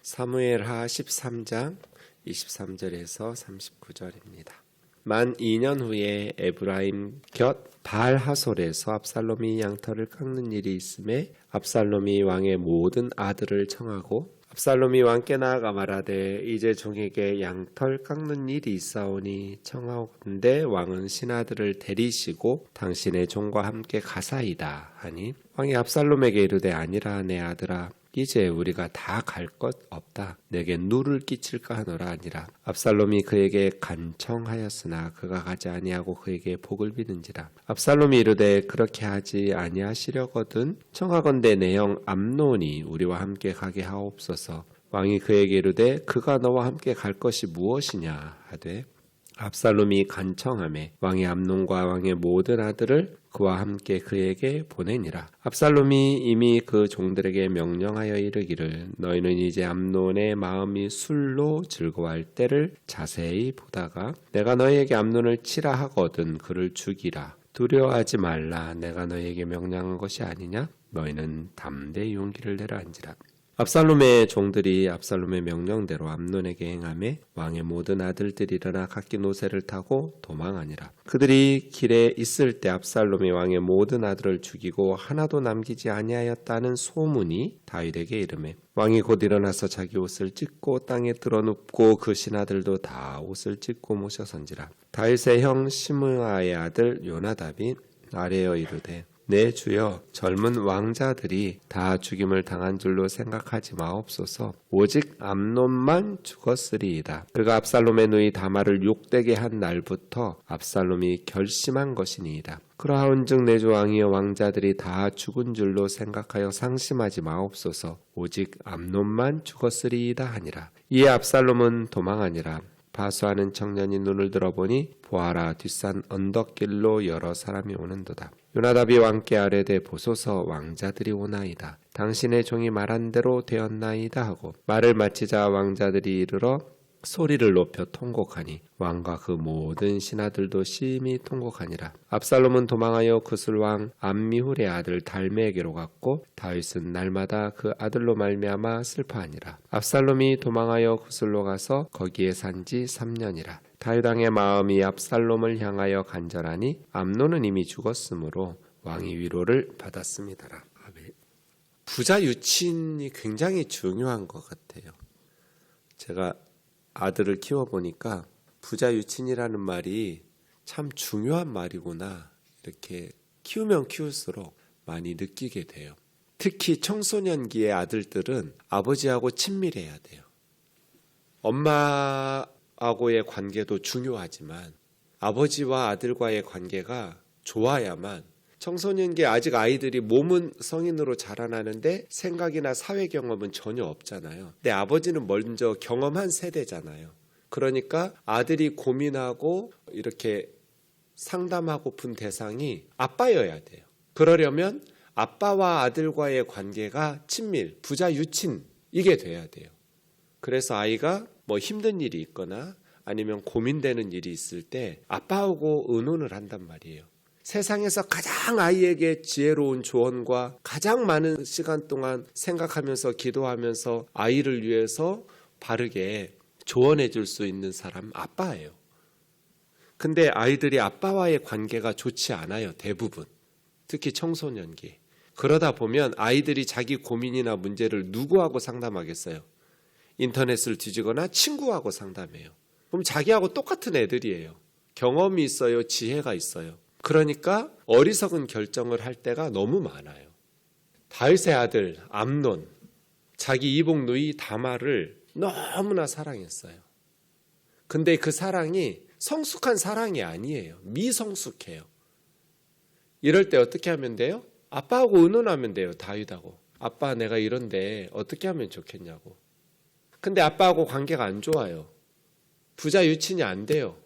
사무엘하 13장 23절에서 39절입니다. 만 2년 후에 에브라임 곁 바알하솔에서 압살롬이 양털을 깎는 일이 있음에 압살롬이 왕의 모든 아들을 청하고 압살롬이 왕께 나아가 말하되 이제 종에게 양털 깎는 일이 있사오니 청하오건대 왕은 신하들을 데리시고 당신의 종과 함께 가사이다 하니 왕이 압살롬에게 이르되 아니라 내 아들아 이제 우리가 다 갈 것 없다. 내게 누를 끼칠까 하노라 아니라 압살롬이 그에게 간청하였으나 그가 가지 아니하고 그에게 복을 비는지라. 압살롬이 이르되 그렇게 하지 아니하시려거든 청하건대 내 형 암논이 우리와 함께 가게 하옵소서. 왕이 그에게 이르되 그가 너와 함께 갈 것이 무엇이냐 하되 압살롬이 간청하매 왕이 암논과 왕의 모든 아들을 그와 함께 그에게 보내니라. 압살롬이 이미 그 종들에게 명령하여 이르기를 너희는 이제 암논의 마음이 술로 즐거워할 때를 자세히 보다가 내가 너희에게 암논을 치라 하거든 그를 죽이라. 두려워하지 말라. 내가 너희에게 명령한 것이 아니냐? 너희는 담대히 용기를 내라 한지라. 압살롬의 종들이 압살롬의 명령대로 암논에게 행하매 왕의 모든 아들들이 일어나 각기 노새를 타고 도망하니라. 그들이 길에 있을 때 압살롬이 왕의 모든 아들을 죽이고 하나도 남기지 아니하였다는 소문이 다윗에게 이르매 왕이 곧 일어나서 자기 옷을 찢고 땅에 드러눕고 그 신하들도 다 옷을 찢고 모셔선지라. 다윗의 형 시므아의 아들 요나답이 아뢰어 이르되 내 주여 젊은 왕자들이 다 죽임을 당한 줄로 생각하지 마옵소서. 오직 암논만 죽었으리이다. 그가 압살롬의 누이 다말을 욕되게 한 날부터 압살롬이 결심한 것이니이다. 그러하온즉 내 주 왕이여 왕자들이 다 죽은 줄로 생각하여 상심하지 마옵소서. 오직 암논만 죽었으리이다 하니라. 이에 압살롬은 도망하니라. 바수하는 청년이 눈을 들어보니 보아라 뒷산 언덕길로 여러 사람이 오는도다. 요나답이 왕께 아뢰되 보소서 왕자들이 오나이다. 당신의 종이 말한 대로 되었나이다 하고 말을 마치자 왕자들이 이르러 소리를 높여 통곡하니 왕과 그 모든 신하들도 심히 통곡하니라. 압살롬은 도망하여 그술왕 암미훌의 아들 달메에게로 갔고 다윗은 날마다 그 아들로 말미암아 슬퍼하니라. 압살롬이 도망하여 그술로 가서 거기에 산지 3년이라. 다윗 왕의 마음이 압살롬을 향하여 간절하니 암논은 이미 죽었으므로 왕이 위로를 받았습니다. 부자 유친이 굉장히 중요한 것 같아요. 제가 아들을 키워보니까 부자 유친이라는 말이 참 중요한 말이구나 이렇게 키우면 키울수록 많이 느끼게 돼요. 특히 청소년기의 아들들은 아버지하고 친밀해야 돼요. 엄마하고의 관계도 중요하지만 아버지와 아들과의 관계가 좋아야만 청소년기에 아직 아이들이 몸은 성인으로 자라나는데 생각이나 사회 경험은 전혀 없잖아요. 근데 아버지는 먼저 경험한 세대잖아요. 그러니까 아들이 고민하고 이렇게 상담하고픈 대상이 아빠여야 돼요. 그러려면 아빠와 아들과의 관계가 친밀, 부자 유친 이게 돼야 돼요. 그래서 아이가 뭐 힘든 일이 있거나 아니면 고민되는 일이 있을 때 아빠하고 의논을 한단 말이에요. 세상에서 가장 아이에게 지혜로운 조언과 가장 많은 시간 동안 생각하면서 기도하면서 아이를 위해서 바르게 조언해 줄 수 있는 사람 아빠예요. 근데 아이들이 아빠와의 관계가 좋지 않아요. 대부분. 특히 청소년기. 그러다 보면 아이들이 자기 고민이나 문제를 누구하고 상담하겠어요? 인터넷을 뒤지거나 친구하고 상담해요. 그럼 자기하고 똑같은 애들이에요. 경험이 있어요. 지혜가 있어요. 그러니까 어리석은 결정을 할 때가 너무 많아요. 다윗의 아들 암논, 자기 이복 누이 다말을 너무나 사랑했어요. 근데 그 사랑이 성숙한 사랑이 아니에요. 미성숙해요. 이럴 때 어떻게 하면 돼요? 아빠하고 의논하면 돼요. 다윗하고. 아빠 내가 이런데 어떻게 하면 좋겠냐고. 근데 아빠하고 관계가 안 좋아요. 부자 유친이 안 돼요.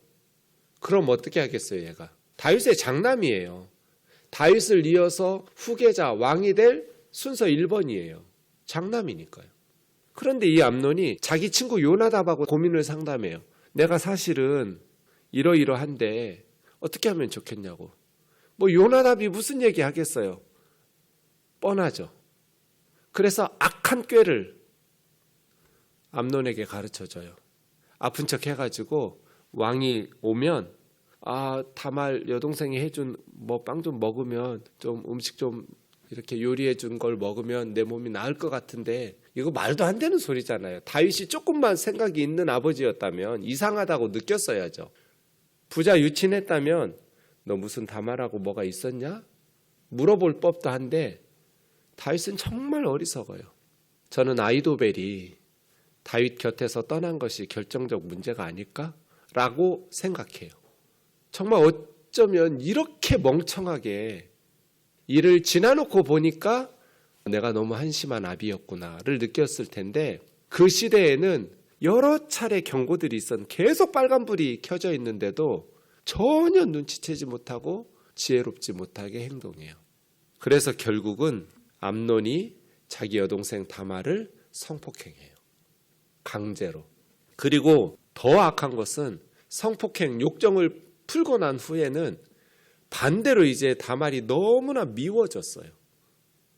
그럼 어떻게 하겠어요 얘가? 다윗의 장남이에요. 다윗을 이어서 후계자 왕이 될 순서 1번이에요. 장남이니까요. 그런데 이 암논이 자기 친구 요나답하고 고민을 상담해요. 내가 사실은 이러이러한데 어떻게 하면 좋겠냐고. 뭐 요나답이 무슨 얘기 하겠어요? 뻔하죠. 그래서 악한 꾀를 암논에게 가르쳐줘요. 아픈 척 해가지고 왕이 오면 다말 여동생이 해준 뭐 빵 좀 먹으면 좀 음식 좀 이렇게 요리해 준 걸 먹으면 내 몸이 나을 것 같은데 이거 말도 안 되는 소리잖아요. 다윗이 조금만 생각이 있는 아버지였다면 이상하다고 느꼈어야죠. 부자 유친했다면 너 무슨 다말하고 뭐가 있었냐? 물어볼 법도 한데 다윗은 정말 어리석어요. 저는 아이도벨이 다윗 곁에서 떠난 것이 결정적 문제가 아닐까라고 생각해요. 정말 어쩌면 이렇게 멍청하게 이를 지나놓고 보니까 내가 너무 한심한 아비였구나를 느꼈을 텐데 그 시대에는 여러 차례 경고들이 계속 빨간불이 켜져 있는데도 전혀 눈치채지 못하고 지혜롭지 못하게 행동해요. 그래서 결국은 암논이 자기 여동생 다말을 성폭행해요. 강제로. 그리고 더 악한 것은 성폭행 욕정을 풀고 난 후에는 반대로 이제 다말이 너무나 미워졌어요.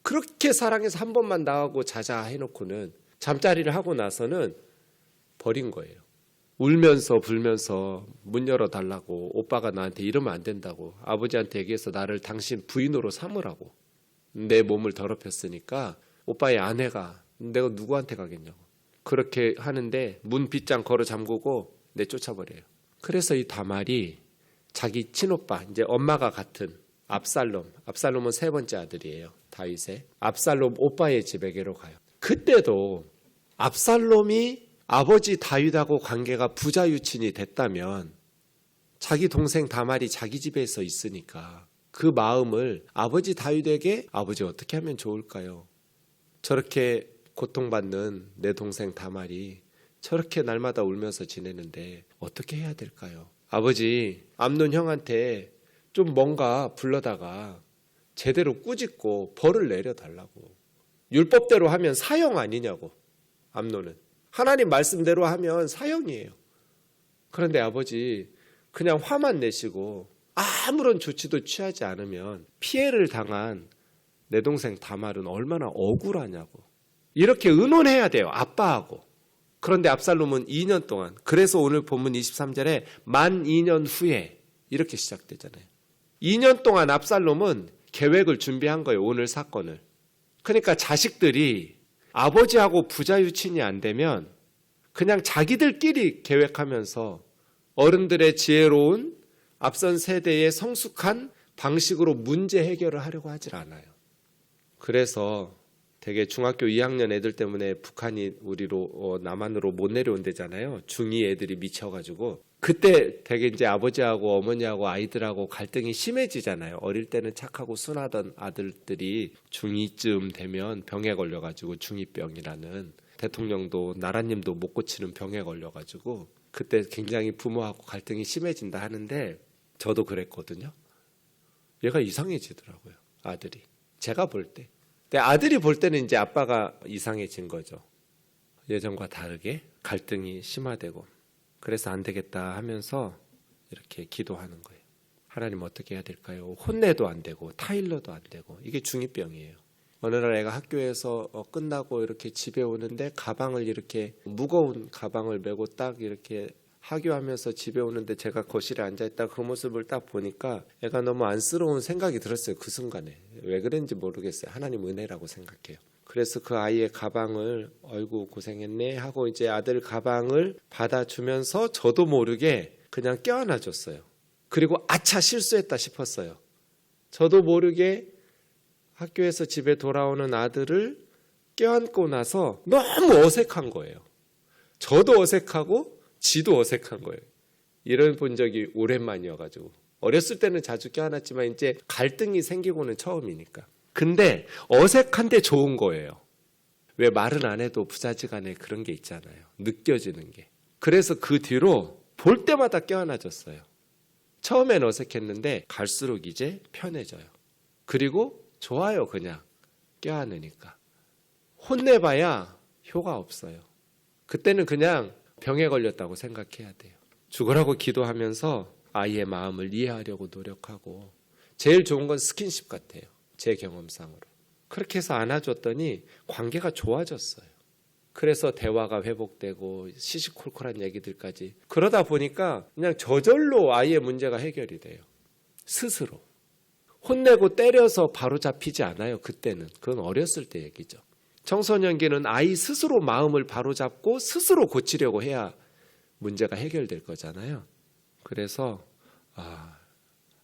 그렇게 사랑해서 한 번만 나가고 자자 해놓고는 잠자리를 하고 나서는 버린 거예요. 울면서 불면서 문 열어달라고, 오빠가 나한테 이러면 안 된다고, 아버지한테 얘기해서 나를 당신 부인으로 삼으라고, 내 몸을 더럽혔으니까 오빠의 아내가 내가 누구한테 가겠냐고 그렇게 하는데 문 빗장 걸어 잠그고 내쫓아버려요. 그래서 이 다말이 자기 친오빠, 이제 엄마가 같은 압살롬은 세 번째 아들이에요. 다윗의 압살롬 오빠의 집에게로 가요. 그때도 압살롬이 아버지 다윗하고 관계가 부자 유친이 됐다면 자기 동생 다말이 자기 집에서 있으니까 그 마음을 아버지 다윗에게 아버지 어떻게 하면 좋을까요? 저렇게 고통받는 내 동생 다말이 저렇게 날마다 울면서 지내는데 어떻게 해야 될까요? 아버지 암논 형한테 좀 뭔가 불러다가 제대로 꾸짖고 벌을 내려달라고. 율법대로 하면 사형 아니냐고. 암논은 하나님 말씀대로 하면 사형이에요. 그런데 아버지 그냥 화만 내시고 아무런 조치도 취하지 않으면 피해를 당한 내 동생 다말은 얼마나 억울하냐고. 이렇게 의논해야 돼요. 아빠하고. 그런데 압살롬은 2년 동안, 그래서 오늘 본문 23절에 만 2년 후에 이렇게 시작되잖아요. 2년 동안 압살롬은 계획을 준비한 거예요. 오늘 사건을. 그러니까 자식들이 아버지하고 부자 유친이 안 되면 그냥 자기들끼리 계획하면서 어른들의 지혜로운 앞선 세대의 성숙한 방식으로 문제 해결을 하려고 하질 않아요. 그래서 되게 중학교 2학년 애들 때문에 북한이 우리로 남한으로 못 내려온대잖아요. 중2 애들이 미쳐가지고 그때 되게 이제 아버지하고 어머니하고 아이들하고 갈등이 심해지잖아요. 어릴 때는 착하고 순하던 아들들이 중2쯤 되면 병에 걸려가지고 중2병이라는 대통령도 나라님도 못 고치는 병에 걸려가지고 그때 굉장히 부모하고 갈등이 심해진다 하는데 저도 그랬거든요. 얘가 이상해지더라고요. 아들이. 제가 볼 때. 근데 아들이 볼 때는 이제 아빠가 이상해진 거죠. 예전과 다르게 갈등이 심화되고 그래서 안 되겠다 하면서 이렇게 기도하는 거예요. 하나님 어떻게 해야 될까요? 혼내도 안 되고 타일러도 안 되고 이게 중2병이에요. 어느 날 애가 학교에서 끝나고 이렇게 집에 오는데 가방을 이렇게 무거운 가방을 메고 딱 이렇게 하교하면서 집에 오는데 제가 거실에 앉아있다 그 모습을 딱 보니까 애가 너무 안쓰러운 생각이 들었어요. 그 순간에. 왜 그런지 모르겠어요. 하나님 은혜라고 생각해요. 그래서 그 아이의 가방을 아이고 고생했네 하고 이제 아들 가방을 받아주면서 저도 모르게 그냥 껴안아줬어요. 그리고 아차 실수했다 싶었어요. 저도 모르게 학교에서 집에 돌아오는 아들을 껴안고 나서 너무 어색한 거예요. 저도 어색하고 지도 어색한 거예요. 이런 본 적이 오랜만이어가지고 어렸을 때는 자주 껴안았지만 이제 갈등이 생기고는 처음이니까. 근데 어색한데 좋은 거예요. 왜 말은 안 해도 부자지간에 그런 게 있잖아요. 느껴지는 게. 그래서 그 뒤로 볼 때마다 껴안아줬어요. 처음엔 어색했는데 갈수록 이제 편해져요. 그리고 좋아요. 그냥 껴안으니까. 혼내봐야 효과 없어요. 그때는 그냥 병에 걸렸다고 생각해야 돼요. 죽으라고 기도하면서 아이의 마음을 이해하려고 노력하고 제일 좋은 건 스킨십 같아요. 제 경험상으로. 그렇게 해서 안아줬더니 관계가 좋아졌어요. 그래서 대화가 회복되고 시시콜콜한 얘기들까지. 그러다 보니까 그냥 저절로 아이의 문제가 해결이 돼요. 스스로. 혼내고 때려서 바로 잡히지 않아요. 그때는. 그건 어렸을 때 얘기죠. 청소년기는 아이 스스로 마음을 바로잡고 스스로 고치려고 해야 문제가 해결될 거잖아요. 그래서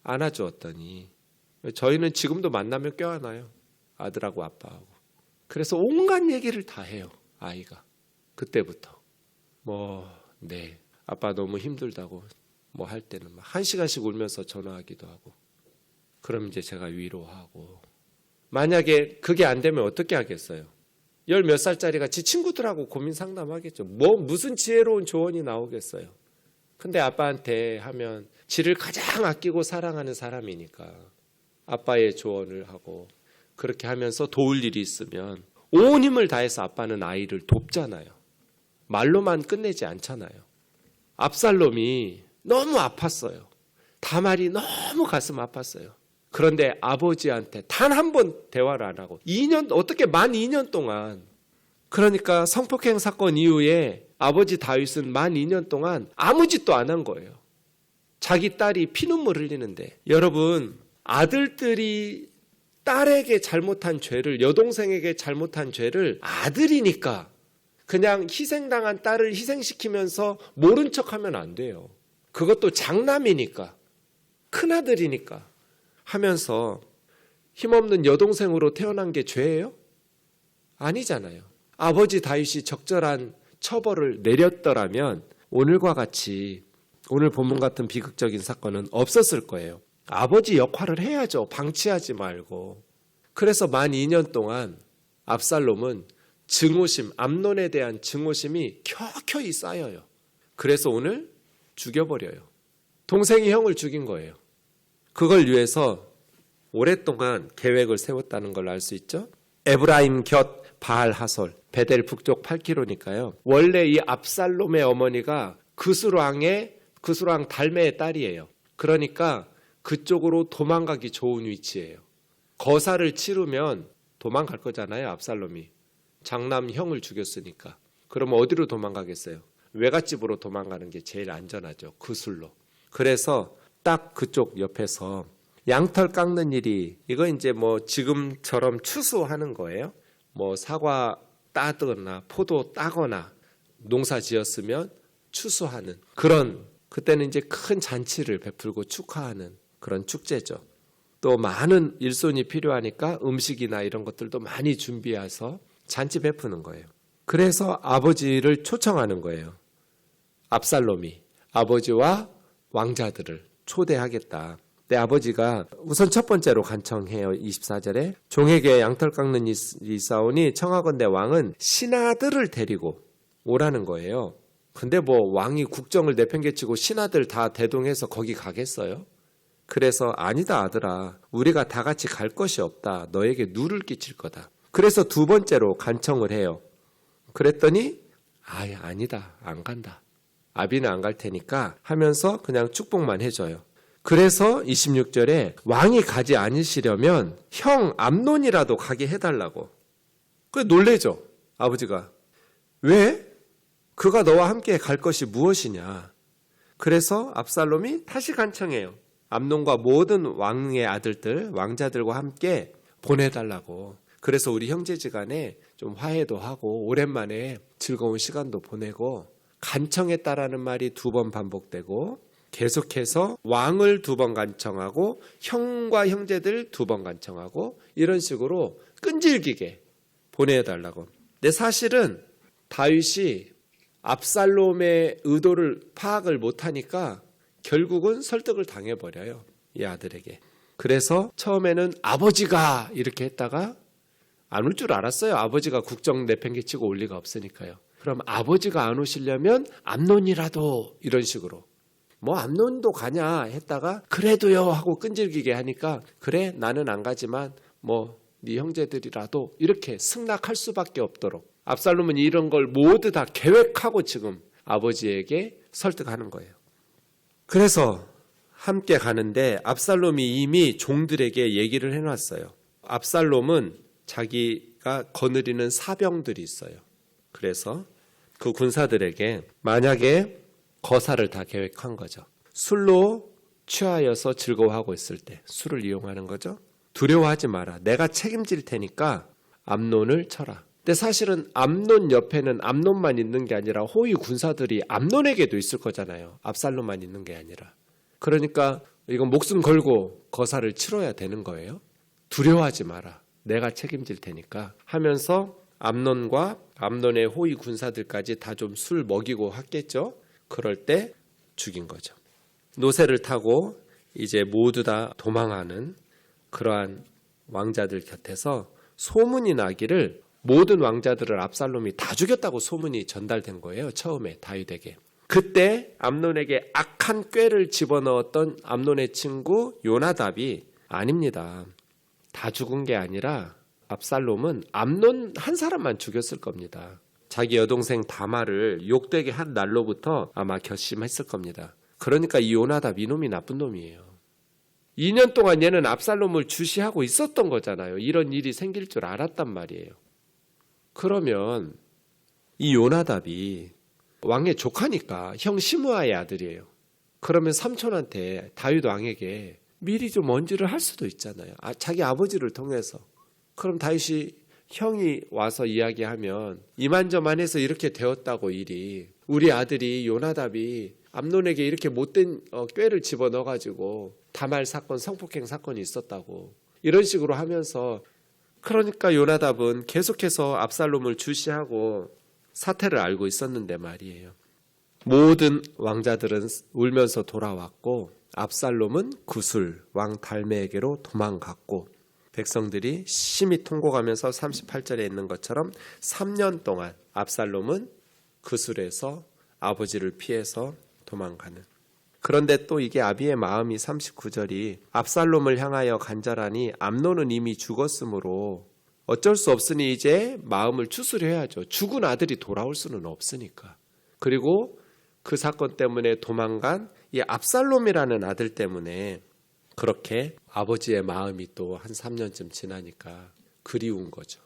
안아주었더니 저희는 지금도 만나면 껴안아요. 아들하고 아빠하고. 그래서 온갖 얘기를 다 해요. 아이가. 그때부터. 네. 아빠 너무 힘들다고 할 때는 막 1시간씩 울면서 전화하기도 하고. 그럼 이제 제가 위로하고. 만약에 그게 안 되면 어떻게 하겠어요? 10몇 살짜리가 지 친구들하고 고민 상담하겠죠. 무슨 지혜로운 조언이 나오겠어요. 근데 아빠한테 하면 지를 가장 아끼고 사랑하는 사람이니까 아빠의 조언을 하고 그렇게 하면서 도울 일이 있으면 온 힘을 다해서 아빠는 아이를 돕잖아요. 말로만 끝내지 않잖아요. 압살롬이 너무 아팠어요. 다말이 너무 가슴 아팠어요. 그런데 아버지한테 단 한 번 대화를 안 하고 어떻게 만 2년 동안, 그러니까 성폭행 사건 이후에 아버지 다윗은 만 2년 동안 아무 짓도 안 한 거예요. 자기 딸이 피눈물 흘리는데. 여러분, 아들들이 딸에게 잘못한 죄를, 여동생에게 잘못한 죄를 아들이니까 그냥 희생당한 딸을 희생시키면서 모른 척하면 안 돼요. 그것도 장남이니까, 큰아들이니까 하면서 힘없는 여동생으로 태어난 게 죄예요? 아니잖아요. 아버지 다윗이 적절한 처벌을 내렸더라면 오늘과 같이, 오늘 본문 같은 비극적인 사건은 없었을 거예요. 아버지 역할을 해야죠. 방치하지 말고. 그래서 만 2년 동안 압살롬은 증오심, 암논에 대한 증오심이 켜켜이 쌓여요. 그래서 오늘 죽여버려요. 동생이 형을 죽인 거예요. 그걸 위해서 오랫동안 계획을 세웠다는 걸 알 수 있죠. 에브라임 곁 바알 하솔, 베델 북쪽 8km니까요. 원래 이 압살롬의 어머니가 그스랑 달메의 딸이에요. 그러니까 그쪽으로 도망가기 좋은 위치예요. 거사를 치르면 도망갈 거잖아요. 압살롬이. 장남 형을 죽였으니까. 그러면 어디로 도망가겠어요? 외갓집으로 도망가는 게 제일 안전하죠. 그술로. 그래서 딱 그쪽 옆에서 양털 깎는 일이, 이거 이제 지금처럼 추수하는 거예요. 사과 따거나 포도 따거나 농사 지었으면 추수하는 그런, 그때는 이제 큰 잔치를 베풀고 축하하는 그런 축제죠. 또 많은 일손이 필요하니까 음식이나 이런 것들도 많이 준비해서 잔치 베푸는 거예요. 그래서 아버지를 초청하는 거예요. 압살롬이 아버지와 왕자들을 초대하겠다. 내 아버지가 우선 첫 번째로 간청해요. 24절에 종에게 양털 깎는 일이 있사오니 청하건대 왕은 신하들을 데리고 오라는 거예요. 근데 왕이 국정을 내팽개치고 신하들 다 대동해서 거기 가겠어요? 그래서 아니다 아들아, 우리가 다 같이 갈 것이 없다. 너에게 누를 끼칠 거다. 그래서 두 번째로 간청을 해요. 그랬더니 아니다, 안 간다. 아비는 안 갈 테니까 하면서 그냥 축복만 해줘요. 그래서 26절에 왕이 가지 않으시려면 형 암논이라도 가게 해달라고. 그래 놀래죠 아버지가. 왜? 그가 너와 함께 갈 것이 무엇이냐. 그래서 압살롬이 다시 간청해요. 암논과 모든 왕의 아들들, 왕자들과 함께 보내달라고. 그래서 우리 형제지간에 좀 화해도 하고 오랜만에 즐거운 시간도 보내고. 간청했다라는 말이 2번 반복되고 계속해서 왕을 2번 간청하고 형과 형제들 2번 간청하고 이런 식으로 끈질기게 보내달라고. 근데 사실은 다윗이 압살롬의 의도를 파악을 못하니까 결국은 설득을 당해버려요. 이 아들에게. 그래서 처음에는 아버지가 이렇게 했다가 안 올 줄 알았어요. 아버지가 국정 내팽개치고 올 리가 없으니까요. 그럼 아버지가 안 오시려면 암논이라도 이런 식으로. 암논도 가냐 했다가 그래도요 하고 끈질기게 하니까 그래 나는 안 가지만 네 형제들이라도 이렇게 승낙할 수밖에 없도록 압살롬은 이런 걸 모두 다 계획하고 지금 아버지에게 설득하는 거예요. 그래서 함께 가는데 압살롬이 이미 종들에게 얘기를 해놨어요. 압살롬은 자기가 거느리는 사병들이 있어요. 그래서 그 군사들에게 만약에 거사를 다 계획한 거죠. 술로 취하여서 즐거워하고 있을 때 술을 이용하는 거죠. 두려워하지 마라. 내가 책임질 테니까 암논을 쳐라. 근데 사실은 암논 옆에는 암논만 있는 게 아니라 호위 군사들이 암논에게도 있을 거잖아요. 압살롬만 있는 게 아니라. 그러니까 이건 목숨 걸고 거사를 치러야 되는 거예요. 두려워하지 마라. 내가 책임질 테니까 하면서 암논과 암논의 호위 군사들까지 다 좀 술 먹이고 했겠죠. 그럴 때 죽인 거죠. 노새를 타고 이제 모두 다 도망하는 그러한 왕자들 곁에서 소문이 나기를 모든 왕자들을 압살롬이 다 죽였다고 소문이 전달된 거예요. 처음에 다윗에게. 그때 암논에게 악한 꾀를 집어넣었던 암논의 친구 요나답이 아닙니다. 다 죽은 게 아니라 압살롬은 암논 한 사람만 죽였을 겁니다. 자기 여동생 다말을 욕되게 한 날로부터 아마 결심했을 겁니다. 그러니까 이 요나답 이놈이 나쁜 놈이에요. 2년 동안 얘는 압살롬을 주시하고 있었던 거잖아요. 이런 일이 생길 줄 알았단 말이에요. 그러면 이 요나답이 왕의 조카니까 형 시므아의 아들이에요. 그러면 삼촌한테 다윗 왕에게 미리 좀 언지를 할 수도 있잖아요. 자기 아버지를 통해서. 그럼 다윗이 형이 와서 이야기하면 이만저만해서 이렇게 되었다고 일이. 우리 아들이 요나답이 암논에게 이렇게 못된 꾀를 집어넣어가지고 다말 사건, 성폭행 사건이 있었다고. 이런 식으로 하면서 그러니까 요나답은 계속해서 압살롬을 주시하고 사태를 알고 있었는데 말이에요. 모든 왕자들은 울면서 돌아왔고 압살롬은 구술 왕 달메에게로 도망갔고 백성들이 심히 통곡하면서 38절에 있는 것처럼 3년 동안 압살롬은 구술에서 아버지를 피해서 도망가는. 그런데 또 이게 아비의 마음이 39절이 압살롬을 향하여 간절하니 암논은 이미 죽었으므로 어쩔 수 없으니 이제 마음을 추스려야죠. 죽은 아들이 돌아올 수는 없으니까. 그리고 그 사건 때문에 도망간 이 압살롬이라는 아들 때문에 그렇게 아버지의 마음이 또 한 3년쯤 지나니까 그리운 거죠.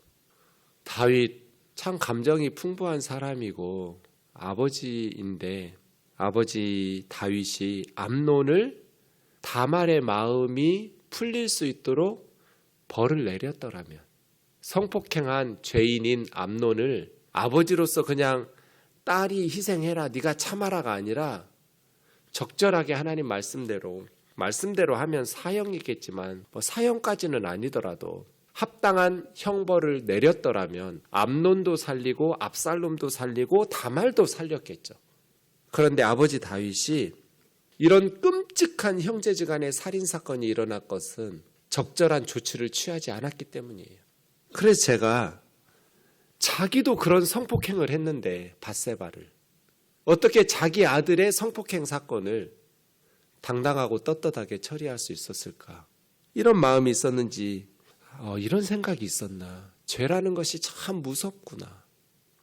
다윗 참 감정이 풍부한 사람이고 아버지인데 아버지 다윗이 암논을 다말의 마음이 풀릴 수 있도록 벌을 내렸더라면 성폭행한 죄인인 암논을 아버지로서 그냥 딸이 희생해라 네가 참아라가 아니라 적절하게 하나님 말씀대로 하면 사형이겠지만 사형까지는 아니더라도 합당한 형벌을 내렸더라면 암논도 살리고 압살롬도 살리고 다말도 살렸겠죠. 그런데 아버지 다윗이 이런 끔찍한 형제지간의 살인사건이 일어날 것은 적절한 조치를 취하지 않았기 때문이에요. 그래서 제가 자기도 그런 성폭행을 했는데 밧세바를 어떻게 자기 아들의 성폭행 사건을 당당하고 떳떳하게 처리할 수 있었을까? 이런 마음이 있었는지 이런 생각이 있었나? 죄라는 것이 참 무섭구나.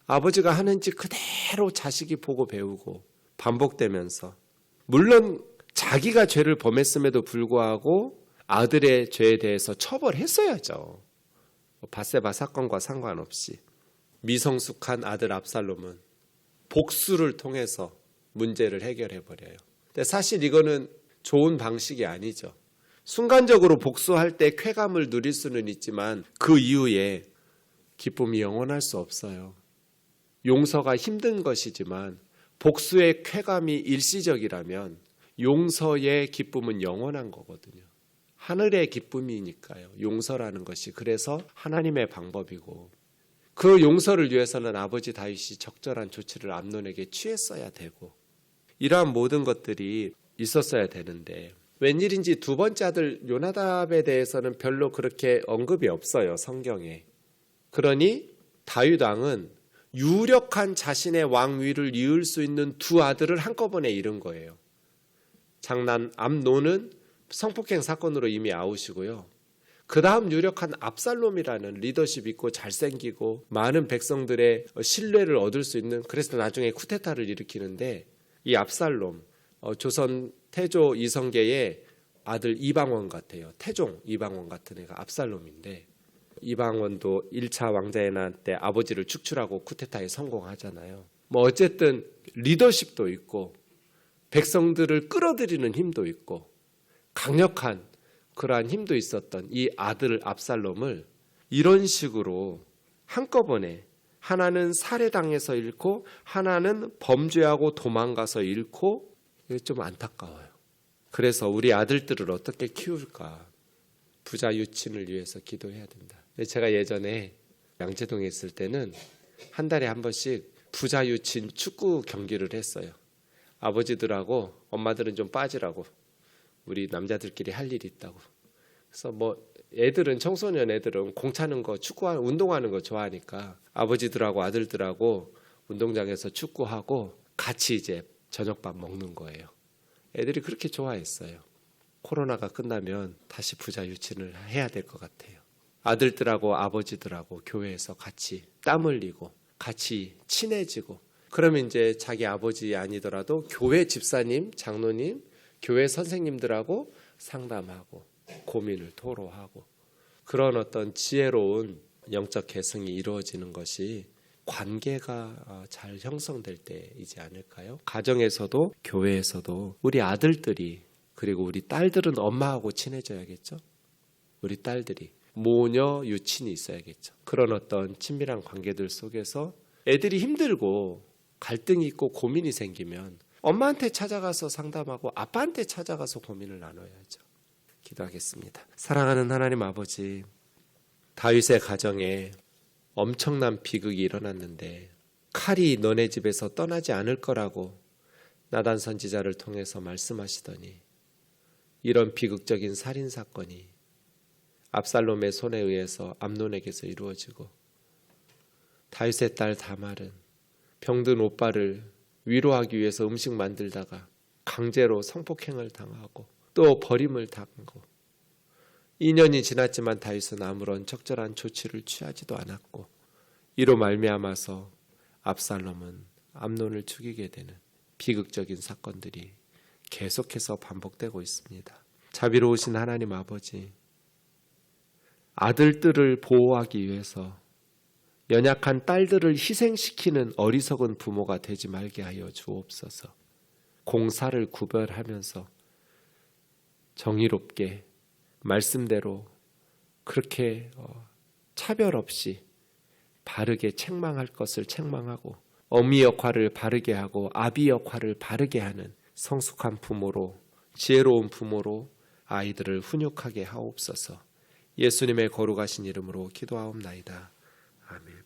아버지가 하는 짓 그대로 자식이 보고 배우고 반복되면서 물론 자기가 죄를 범했음에도 불구하고 아들의 죄에 대해서 처벌했어야죠. 밧세바 사건과 상관없이 미성숙한 아들 압살롬은 복수를 통해서 문제를 해결해버려요. 근데 사실 이거는 좋은 방식이 아니죠. 순간적으로 복수할 때 쾌감을 누릴 수는 있지만 그 이후에 기쁨이 영원할 수 없어요. 용서가 힘든 것이지만 복수의 쾌감이 일시적이라면 용서의 기쁨은 영원한 거거든요. 하늘의 기쁨이니까요. 용서라는 것이. 그래서 하나님의 방법이고 그 용서를 위해서는 아버지 다윗이 적절한 조치를 암논에게 취했어야 되고 이러한 모든 것들이 있었어야 되는데 웬일인지 두 번째 아들 요나답에 대해서는 별로 그렇게 언급이 없어요. 성경에. 그러니 다윗 왕은 유력한 자신의 왕위를 이을 수 있는 두 아들을 한꺼번에 잃은 거예요. 장남 암논은 성폭행 사건으로 이미 아웃이고요. 그 다음 유력한 압살롬이라는 리더십 있고 잘생기고 많은 백성들의 신뢰를 얻을 수 있는 그래서 나중에 쿠데타를 일으키는데 이 압살롬 조선 태조 이성계의 아들 이방원 같아요. 태종 이방원 같은 애가 압살롬인데 이방원도 1차 왕자의 난 때 아버지를 축출하고 쿠데타에 성공하잖아요. 뭐 어쨌든 리더십도 있고 백성들을 끌어들이는 힘도 있고 강력한 그러한 힘도 있었던 이 아들 압살롬을 이런 식으로 한꺼번에 하나는 살해당해서 잃고 하나는 범죄하고 도망가서 잃고, 이게 좀 안타까워요. 그래서 우리 아들들을 어떻게 키울까? 부자 유친을 위해서 기도해야 된다. 제가 예전에 양재동에 있을 때는 한 달에 한 번씩 부자 유친 축구 경기를 했어요. 아버지들하고 엄마들은 좀 빠지라고, 우리 남자들끼리 할 일이 있다고. 그래서 뭐 애들은, 청소년 애들은 공 차는 거, 축구하는, 운동하는 거 좋아하니까 아버지들하고 아들들하고 운동장에서 축구하고 같이 이제 저녁밥 먹는 거예요. 애들이 그렇게 좋아했어요. 코로나가 끝나면 다시 부자 유친을 해야 될 것 같아요. 아들들하고 아버지들하고 교회에서 같이 땀 흘리고 같이 친해지고, 그러면 이제 자기 아버지 아니더라도 교회 집사님, 장로님, 교회 선생님들하고 상담하고 고민을 토로하고, 그런 어떤 지혜로운 영적 계승이 이루어지는 것이 관계가 잘 형성될 때이지 않을까요? 가정에서도 교회에서도 우리 아들들이, 그리고 우리 딸들은 엄마하고 친해져야겠죠. 우리 딸들이 모녀 유친이 있어야겠죠. 그런 어떤 친밀한 관계들 속에서 애들이 힘들고 갈등이 있고 고민이 생기면 엄마한테 찾아가서 상담하고 아빠한테 찾아가서 고민을 나눠야죠. 기도하겠습니다. 사랑하는 하나님 아버지, 다윗의 가정에 엄청난 비극이 일어났는데 칼이 너네 집에서 떠나지 않을 거라고 나단 선지자를 통해서 말씀하시더니 이런 비극적인 살인사건이 압살롬의 손에 의해서 암논에게서 이루어지고, 다윗의 딸 다말은 병든 오빠를 위로하기 위해서 음식 만들다가 강제로 성폭행을 당하고 또 버림을 당하고, 2년이 지났지만 다윗은 아무런 적절한 조치를 취하지도 않았고, 이로 말미암아서 압살롬은 암논을 죽이게 되는 비극적인 사건들이 계속해서 반복되고 있습니다. 자비로우신 하나님 아버지, 아들들을 보호하기 위해서 연약한 딸들을 희생시키는 어리석은 부모가 되지 말게 하여 주옵소서. 공사를 구별하면서 정의롭게 말씀대로 그렇게 차별 없이 바르게 책망할 것을 책망하고, 어미 역할을 바르게 하고 아비 역할을 바르게 하는 성숙한 부모로, 지혜로운 부모로 아이들을 훈육하게 하옵소서. 예수님의 거룩하신 이름으로 기도하옵나이다. 아멘.